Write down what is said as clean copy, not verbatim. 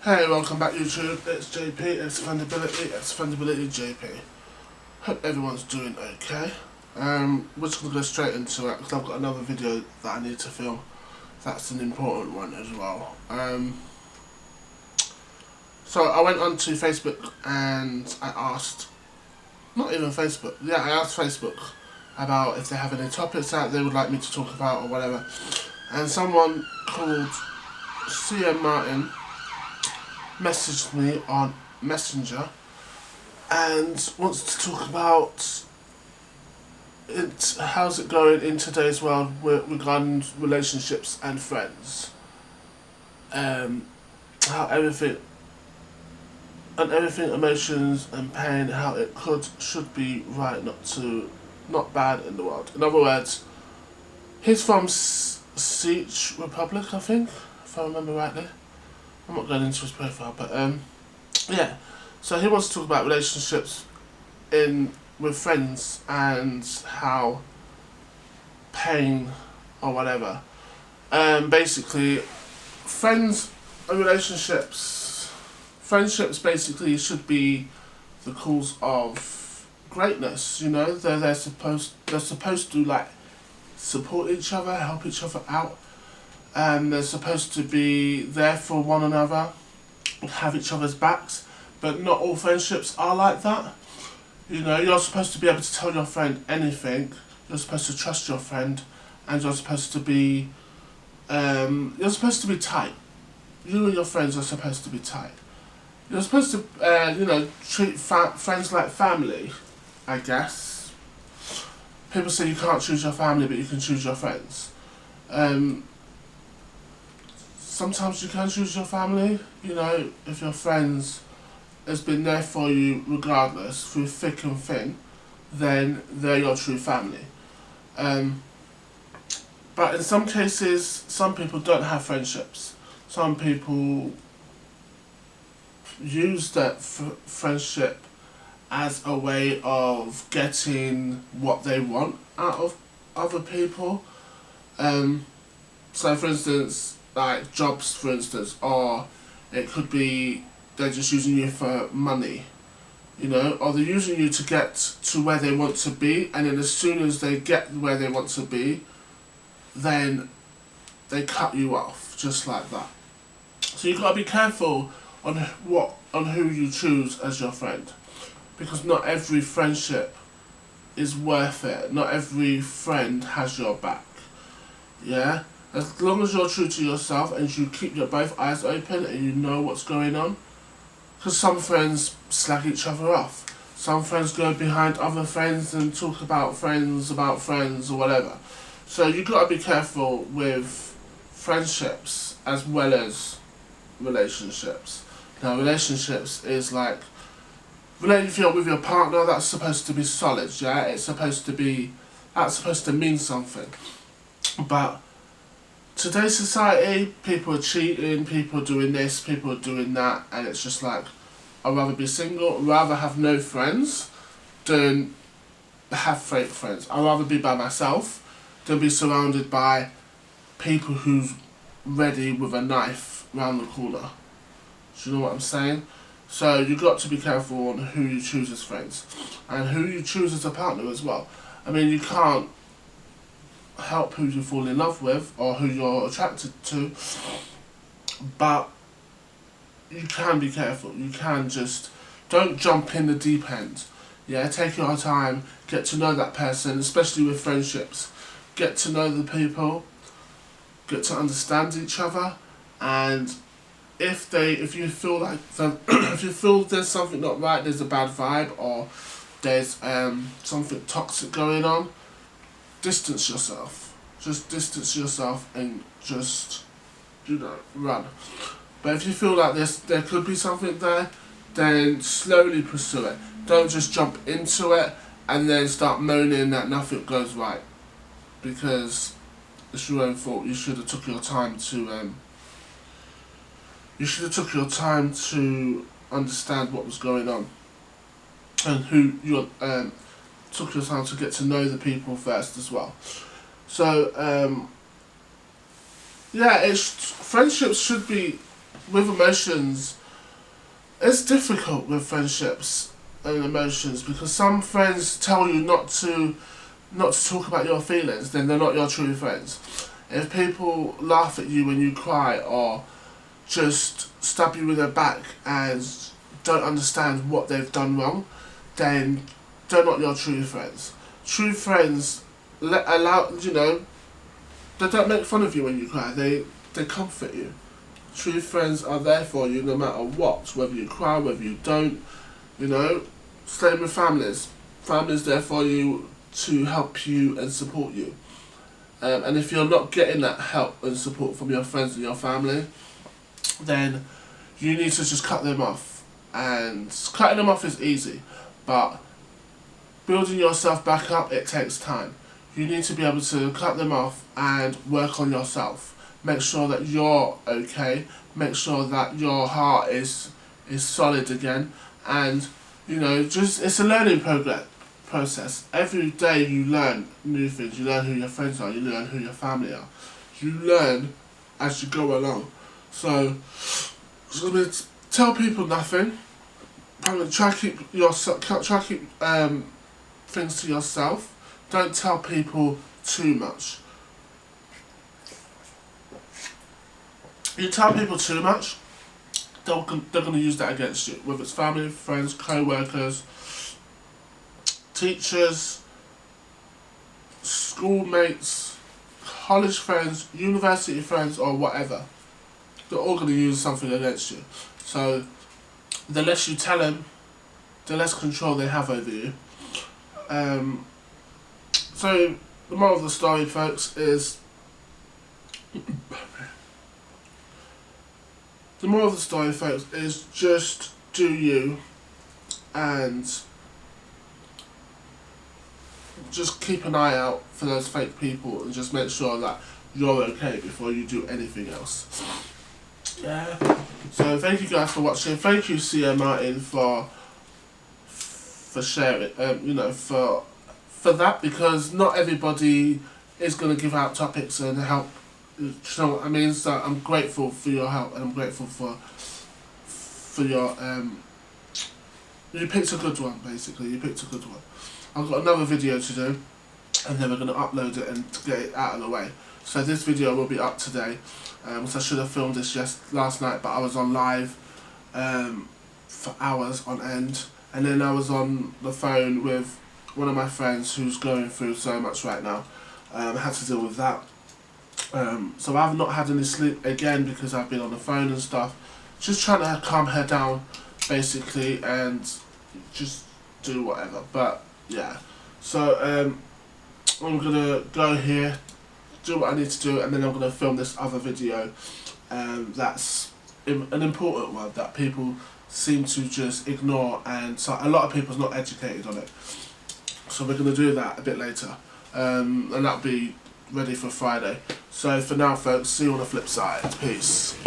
Hey, welcome back YouTube, it's JP, it's Fundability JP. Hope everyone's doing okay. We're just going to go straight into it because I've got another video that I need to film. That's an important one as well. So I went onto Facebook and I asked, not even Facebook, I asked Facebook about if they have any topics that they would like me to talk about or whatever. And someone called CM Martin messaged me on Messenger and wants to talk about how's it going in today's world regarding relationships and friends. How everything, emotions and pain, how it should be right, not bad in the world. In other words, he's from Czech Republic, I think, if I remember rightly. I'm not going into his profile, but yeah. So he wants to talk about relationships with friends and how pain or whatever. Basically, friends and friendships basically should be the cause of greatness. You know, they're supposed to like support each other, help each other out. They're supposed to be there for one another, have each other's backs, but not all friendships are like that. You know, you're supposed to be able to tell your friend anything, you're supposed to trust your friend, and you're supposed to be tight. You and your friends are supposed to be tight. You're supposed to, treat friends like family, I guess. People say you can't choose your family, but you can choose your friends. Sometimes you can choose your family, you know, if your friends has been there for you regardless, through thick and thin, then they're your true family. But in some cases, some people don't have friendships. Some people use that friendship as a way of getting what they want out of other people. So for instance, like jobs, for instance, or it could be they're just using you for money, you know, or they're using you to get to where they want to be, and then as soon as they get where they want to be, then they cut you off, just like that. So you've got to be careful on who you choose as your friend, because not every friendship is worth it. Not every friend has your back. Yeah? As long as you're true to yourself and you keep your both eyes open and you know what's going on. Because some friends slag each other off. Some friends go behind other friends and talk about friends or whatever. So you've got to be careful with friendships as well as relationships. Now relationships is like, if you're with your partner, that's supposed to be solid, yeah? That's supposed to mean something. But today's society, people are cheating, people are doing this, people are doing that, and it's just like, I'd rather be single, I'd rather have no friends than have fake friends. I'd rather be by myself than be surrounded by people who's ready with a knife round the corner. Do you know what I'm saying? So you've got to be careful on who you choose as friends and who you choose as a partner as well. I mean, you can't help who you fall in love with or who you're attracted to, but you can be careful. You can just don't jump in the deep end. Yeah, take your time, get to know that person, especially with friendships. Get to know the people, get to understand each other, and if you feel like if you feel there's something not right, there's a bad vibe, or there's something toxic going on, distance yourself. Just distance yourself and just, run. But if you feel like there could be something there, then slowly pursue it. Don't just jump into it and then start moaning that nothing goes right, because it's your own fault. You should have took your time to understand what was going on, and who you took your time to get to know the people first as well. So friendships should be with emotions, it's difficult with friendships and emotions, because some friends tell you not to talk about your feelings, then they're not your true friends. If people laugh at you when you cry, or just stab you in the back and don't understand what they've done wrong, then they're not your true friends. True friends they don't make fun of you when you cry. They comfort you. True friends are there for you no matter what, whether you cry, whether you don't. Same with families. Families there for you to help you and support you. And if you're not getting that help and support from your friends and your family, then you need to just cut them off. And cutting them off is easy, but building yourself back up, it takes time. You need to be able to cut them off and work on yourself. Make sure that you're okay. Make sure that your heart is solid again. And it's a learning process. Every day you learn new things. You learn who your friends are. You learn who your family are. You learn as you go along. So, tell people nothing. Try to keep things to yourself. Don't tell people too much. You tell people too much, they're going to use that against you. Whether it's family, friends, co-workers, teachers, schoolmates, college friends, university friends, or whatever. They're all going to use something against you. So the less you tell them, the less control they have over you. So the moral of the story, folks, is just do you, and just keep an eye out for those fake people, and just make sure that you're okay before you do anything else. Yeah. So thank you guys for watching. Thank you, Sia Martin, for sharing. For that, because not everybody is going to give out topics and help. You know what I mean? So I'm grateful for your help, and I'm grateful for your you picked a good one. Basically, you picked a good one. I've got another video to do, and then we're going to upload it and get it out of the way. So this video will be up today. So I should have filmed this last night, but I was on live for hours on end, and then I was on the phone with one of my friends who's going through so much right now. I had to deal with that. So I've not had any sleep again because I've been on the phone and stuff. Just trying to calm her down, basically, and just do whatever. But yeah, so I'm gonna go here, do what I need to do, and then I'm gonna film this other video. That's an important one that people seem to just ignore, and so a lot of people's not educated on it. So we're going to do that a bit later, and that'll be ready for Friday. So for now, folks, see you on the flip side. Peace.